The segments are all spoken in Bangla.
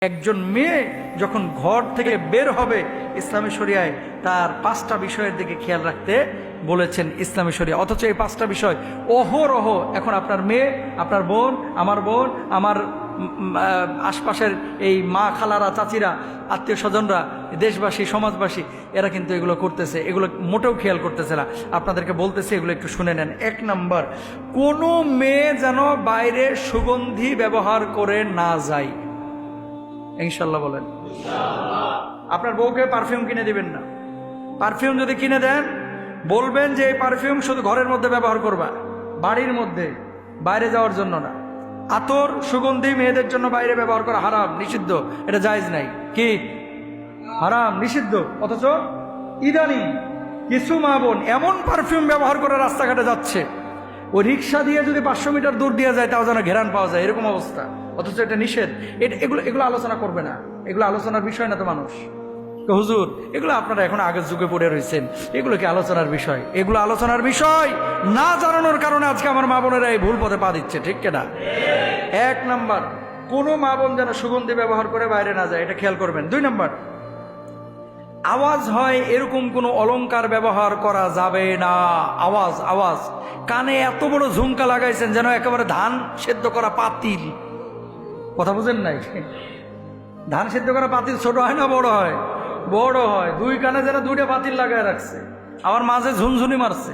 একজন মেয়ে যখন ঘর থেকে বের হবে ইসলামী শরিয়ায় তার 5টা বিষয়ের দিকে খেয়াল রাখতে বলেছেন ইসলামী শরিয়া। অথচ এই 5টা বিষয় অহরহ এখন আপনার মেয়ে, আপনার বোন, আমার আশপাশের এই মা, খালারা, চাচিরা, আত্মীয় স্বজনরা, দেশবাসী, সমাজবাসী এরা কিন্তু এগুলো করতেছে, এগুলো মোটেও খেয়াল করতেছে না। আপনাদেরকে বলতেছে এগুলো একটু শুনে নেন। 1 নাম্বার, কোনো মেয়ে যেন বাইরে সুগন্ধি ব্যবহার করে না যায়। ইনশাল্লাহ বলেন। আপনার বউকে পারফিউম কিনে দিবেন না। পারফিউম যদি কিনে দেন বলবেন যে এই পারফিউম শুধু ঘরের মধ্যে ব্যবহার করবা, বাড়ির মধ্যে, বাইরে যাওয়ার জন্য না। আতর, সুগন্ধি মেয়েদের জন্য বাইরে ব্যবহার করা হারাম, নিষিদ্ধ, এটা জায়েজ নাই। কি হারাম, নিষিদ্ধ। অথচ ইদানিং কিছু মা বোন এমন পারফিউম ব্যবহার করে রাস্তাঘাটে যাচ্ছে, ওই রিক্সা দিয়ে যদি 500 মিটার দূর দিয়ে যায় তাও যেন ঘেরান পাওয়া যায়, এরকম অবস্থা। অথচ এটা নিষেধ। এগুলো আলোচনা করবে না, এগুলো আলোচনার বিষয় না তো মানুষ। তো হুজুর এগুলো আপনারা এখন আগের যুগে পড়ে রয়েছেন, এগুলো কি আলোচনার বিষয়? এগুলো আলোচনার বিষয় না জানানোর কারণে আজকে আমার মা বোনেরা এই ভুল পথে পা দিচ্ছে, ঠিক কিনা? 1 নাম্বার, কোনো মা বোন যেন সুগন্ধি ব্যবহার করে বাইরে না যায়, এটা খেয়াল করবেন। 2 নাম্বার, আওয়াজ হয় এরকম কোনো অলংকার ব্যবহার করা যাবে না। আওয়াজ কানে এত বড় ঝুমকা লাগাইছেন যেন একেবারে ধান সেদ্ধ করা পাতিল। কথা বুঝেন নাই? ধান সেদ্ধ করা পাতিল ছোট হয় না বড় হয়? বড় হয়। 2 কানে যেন 2টা পাতিল লাগায় রাখছে, আবার মাঝে ঝুনঝুনি মারছে,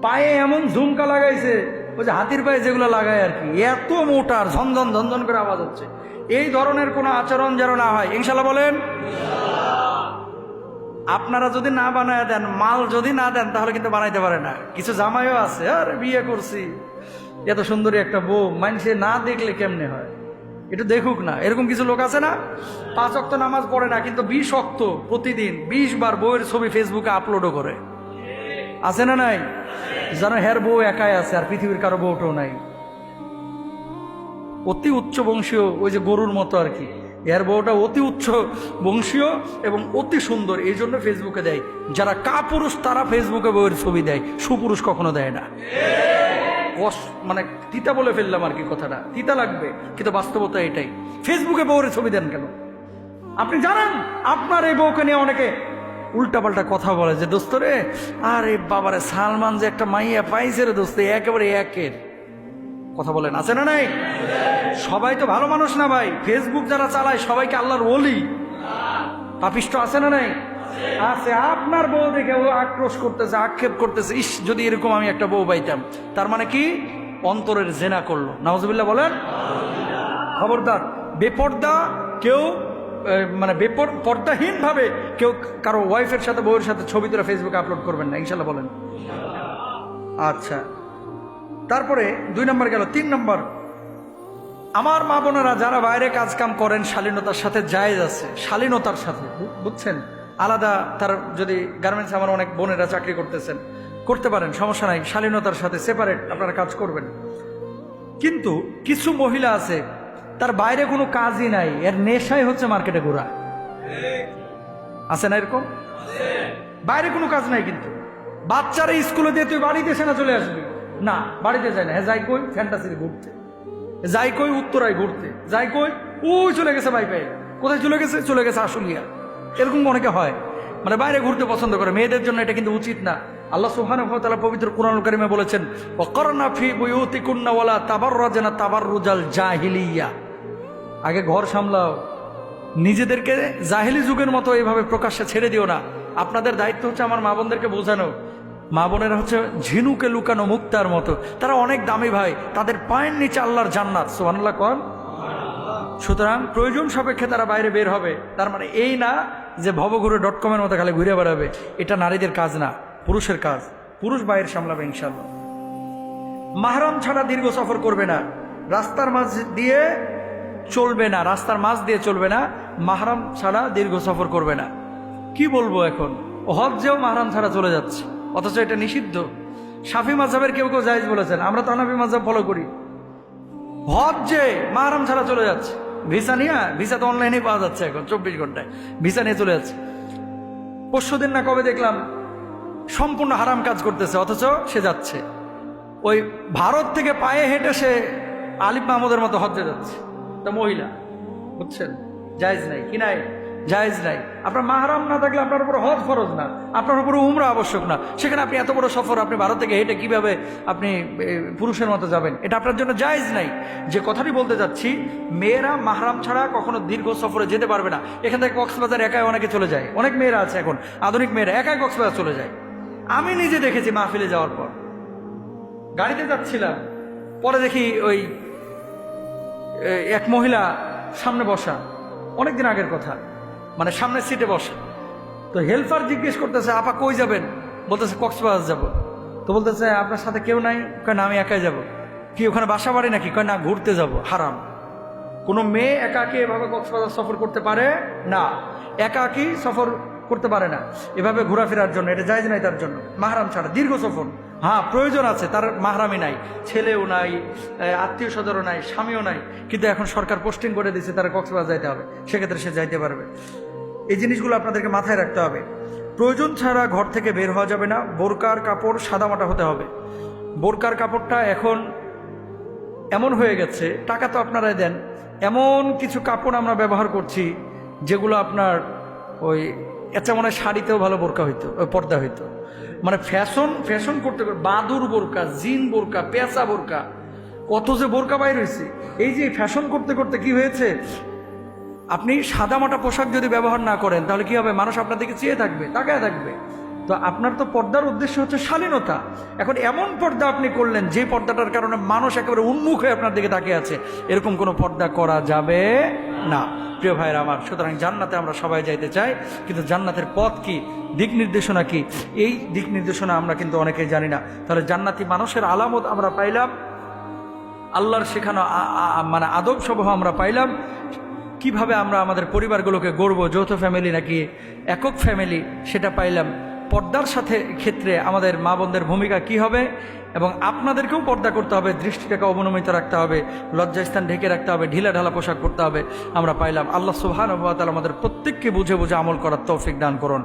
পায়ে এমন ঝুমকা লাগাইছে ওই যে হাতির পায়ে যেগুলো লাগায় আর কি, এত মোটার ঝনঝন ঝনঝন করে আওয়াজ হচ্ছে। এই ধরনের কোনো আচরণ যেন না হয়, ইনশাল্লাহ বলেন। আপনারা যদি না বানায় দেন, মাল যদি না দেন, তাহলে কিন্তু বানাইতে পারে না। কিছু জামাইও আছে, আরে বিয়ে করছি, এত সুন্দরী একটা বউ, মানুষে না দেখলে কেমনে হয়, একটু দেখুক না, এরকম কিছু লোক আছে না? 5 ওয়াক্ত নামাজ পড়ে না, কিন্তু 20 ওয়াক্ত প্রতিদিন 20 বার বউয়ের ছবি ফেসবুকে আপলোডও করে। আছে না নাই? যেন হের বউ একাই আছে আর পৃথিবীর কারো বউটাও নাই। অতি উচ্চ বংশীয়, ওই যে গরুর মতো আর কি, এর বউটা অতি উচ্চ বংশীয় এবং অতি সুন্দর, এই জন্য ফেসবুকে দেয়। যারা কাপুরুষ তারা ফেসবুকে বউয়ের ছবি দেয়, সুপুরুষ কখনো দেয় না। মানে তিতা বলে ফেললাম আর কি, কথাটা তিতা লাগবে, কিন্তু বাস্তবতা এটাই। ফেসবুকে বউয়ের ছবি দেন কেন? আপনি জানেন আপনার এই বউকে নিয়ে অনেকে উল্টাপাল্টা কথা বলে যে দোস্ত রে, আরে বাবারে সালমান যে একটা মাইয়া পাইছে রে দোস্ত, একেবারে একের কথা বলেন। আছে না নাই? সবাই তো ভালো মানুষ না ভাই। ফেসবুক যারা চালায় সবাইকে আল্লাহর ওলি পাপিষ্ট আছে না নাই? আছে। আপনার বউ দেখে ও আক্রোশ করতেছে, আক্ষেপ করতেছে, ইস যদি এরকম আমি একটা বউ পাইতাম। তার মানে কি? অন্তরের জেনা করলো। নাউজুবিল্লাহ বলেন। খবরদার, বেপর্দা কেউ, মানে পর্দাহীন ভাবে কেউ কারো ওয়াইফের সাথে, বউয়ের সাথে ছবি তুলে ফেসবুকে আপলোড করবেন না, ইনশাল্লাহ বলেন। আচ্ছা, তারপরে 2 নম্বর গেল। 3 নম্বর, আমার মা বোনেরা যারা বাইরে কাজ কাম করেন শালীনতার সাথে জায়েজ আছে, শালীনতার সাথে, বুঝছেন? আলাদা তার যদি গার্মেন্টস, আমার অনেক বোনেরা চাকরি করতেছেন, করতে পারেন, সমস্যা নাই, শালীনতার সাথে সেপারেট আপনারা কাজ করবেন। কিন্তু কিছু মহিলা আছে তার বাইরে কোনো কাজই নাই, এর নেশাই হচ্ছে মার্কেটে ঘোরা। আছে না এরকম? বাইরে কোনো কাজ নাই, কিন্তু বাচ্চারা স্কুলে দিয়ে তুই বাড়িতে এসে না চলে আসবি না, বাড়িতে যায় না। হ্যাঁ, যাই কই ফ্যান্টাসিতে ঘুরতে, যাই কই উত্তরায় ঘুরতে, যাই কই ওই চলে গেছে ভাই ভাই, কোথায় চলে গেছে? চলে গেছে আশুলিয়া। এরকম অনেকে হয়, মানে বাইরে ঘুরতে পছন্দ করে। মেয়েদের জন্য এটা কিন্তু উচিত না। আল্লাহ সুবহানাহু ওয়া তাআলা পবিত্র কুরআনুল কারীমে বলেছেন, ওয়াকারনা ফি বুয়ুতিকুন্না ওয়ালা তাবাররাজনা তাবাররুজাল জাহিলিয়া। আগে ঘর সামলাও, নিজেদেরকে জাহিলি যুগের মতো এইভাবে প্রকাশ্যে ছেড়ে দিও না। আপনাদের দায়িত্ব হচ্ছে আমার মা বোনদেরকে বোঝানো। মা বোনেরা হচ্ছে ঝিনুকে লুকানো মুক্তার মতো, তারা অনেক দামি ভাই, তাদের পায়ের নিচে আল্লাহর জান্নাত। সুবহানাল্লাহ কোন। সুতরাং প্রয়োজন সাপেক্ষে তারা বাইরে বের হবে। তার মানে এই না যে ভবঘুরে.com-এর মতো খালি ঘুরে বেড়াবে। এটা নারীদের কাজ না, পুরুষের কাজ। পুরুষ বাইরে সামলাবে ইনশাল্লাহ। মাহরাম ছাড়া দীর্ঘ সফর করবে না, রাস্তার মাঝ দিয়ে চলবে না, রাস্তার মাঝ দিয়ে চলবে না, মাহরাম ছাড়া দীর্ঘ সফর করবে না। কি বলবো এখন, হজ্জেও মাহরাম ছাড়া চলে যাচ্ছে, অথচ এটা নিষিদ্ধ। শাফি মাযহাবের কেউ কেউ জায়েজ বলেছেন, আমরা তো হানাফি মাযহাব ফলো করি। হজ্জে মাহরাম ছাড়া চলে যাচ্ছে, ভিসা নিয়ে, ভিসা তো অনলাইনে পাওয়া যাচ্ছে এখন 24 ঘন্টায়, ভিসা নিয়ে চলে যাচ্ছে। পরশুদিন না কবে দেখলাম সম্পূর্ণ হারাম কাজ করতেছে, অথচ সে যাচ্ছে। ওই ভারত থেকে পায়ে হেঁটে সে আলিফ মাহমুদের মতো হজ্জে যাচ্ছে, তা মহিলা। বুঝছেন? জায়েজ নাই, কি নাই? জায়েজ নাই। আপনার মাহরাম না থাকলে আপনার উপর হজ ফরজ না, আপনার উপর উমরা আবশ্যক না, সেখানে আপনি এত বড় সফর আপনি ভারত থেকে হেঁটে কিভাবে আপনি পুরুষের মতো যাবেন? এটা আপনার জন্য জায়েজ নাই। যে কথাটি বলতে যাচ্ছি, মেয়েরা মাহরাম ছাড়া কখনো দীর্ঘ সফরে যেতে পারবে না। এখান থেকে কক্সবাজার একাই অনেকে চলে যায়, অনেক মেয়েরা আছে এখন, আধুনিক মেয়েরা একাই কক্সবাজার চলে যায়। আমি নিজে দেখেছি মাহফিলে যাওয়ার পর, গাড়িতে যাচ্ছিলাম, পরে দেখি ওই এক মহিলা সামনে বসা, অনেকদিন আগের কথা, মানে সামনের সিটে বসে। তো হেল্পার জিজ্ঞেস করতেছে, আপা কই যাবেন? বলতেছে কক্সবাজার যাব। তো বলতেছে আপনার সাথে কেউ নাই? কয় না, আমি একাই যাব। কি ওখানে বাসা বাড়ি নাকি? কয় না, ঘুরতে যাব। হারাম। কোনো মেয়ে একাকি এভাবে কক্সবাজার সফর করতে পারে না, একাকি সফর করতে পারে না এভাবে ঘোরাফেরার জন্য, এটা জায়েজ নাই তার জন্য মাহরাম ছাড়া দীর্ঘ সফর। হ্যাঁ, প্রয়োজন আছে, তার মাহরামই নাই, ছেলেও নাই, আত্মীয় স্বজনও নাই, স্বামীও নাই, কিন্তু এখন সরকার পোস্টিং করে দিচ্ছে তারা কক্সবাজার যাইতে হবে, সেক্ষেত্রে সে যাইতে পারবে। এই জিনিসগুলো আপনাদেরকে মাথায় রাখতে হবে। প্রয়োজন ছাড়া ঘর থেকে বের হওয়া যাবে না। বোরকার কাপড় সাদামাটা হতে হবে। বোরকার কাপড়টা এখন এমন হয়ে গেছে, টাকা তো আপনারাই দেন, এমন কিছু কাপড় আমরা ব্যবহার করছি যেগুলো আপনার ওই এত মনে হয় শাড়িতেও ভালো বোরকা হইতো, পর্দা হইতো। মানে ফ্যাশন করতে পারে, বাদুর বোরকা, জিন বোরকা, পেঁচা বোরকা, কত যে বোরকা বাইর হয়েছে। এই যে ফ্যাশন করতে করতে কি হয়েছে, আপনি সাদামাটা পোশাক যদি ব্যবহার না করেন তাহলে কি হবে? মানুষ আপনার দিকে চেয়ে থাকবে, তাকায় থাকবে। তো আপনার তো পর্দার উদ্দেশ্য হচ্ছে শালীনতা। এখন এমন পর্দা আপনি করলেন যে পর্দাটার কারণে মানুষ একেবারে উন্মুখ হয়ে আপনার দিকে তাকিয়ে আছে, এরকম কোনো পর্দা করা যাবে না, প্রিয় ভাইয়েরা আমার। সুতরাং জান্নাতে আমরা সবাই যাইতে চাই, কিন্তু জান্নাতের পথ কি, দিক নির্দেশনা কি, এই দিক নির্দেশনা আমরা কিন্তু অনেকেই জানি না। তাহলে জান্নাতি মানুষের আলামত আমরা পাইলাম, আল্লাহর শেখানো মানে আদব সমূহ আমরা পাইলাম। কিভাবে আমরা আমাদের পরিবারগুলোকে গড়বো, যৌথ ফ্যামিলি নাকি একক ফ্যামিলি, সেটা পাইলাম। পর্দার সাথে ক্ষেত্রে আমাদের মা বোনদের ভূমিকা কি হবে, এবং আপনাদেরকেও পর্দা করতে হবে, দৃষ্টিটাকে অবনমিত রাখতে হবে, লজ্জাস্থান ঢেকে রাখতে হবে, ঢিলা ঢালা পোশাক পরতে হবে, আমরা পাইলাম। আল্লাহ সুবহানাহু ওয়া তাআলা আমাদের প্রত্যেককে বুঝে বুঝে আমল করার তৌফিক দান করুন।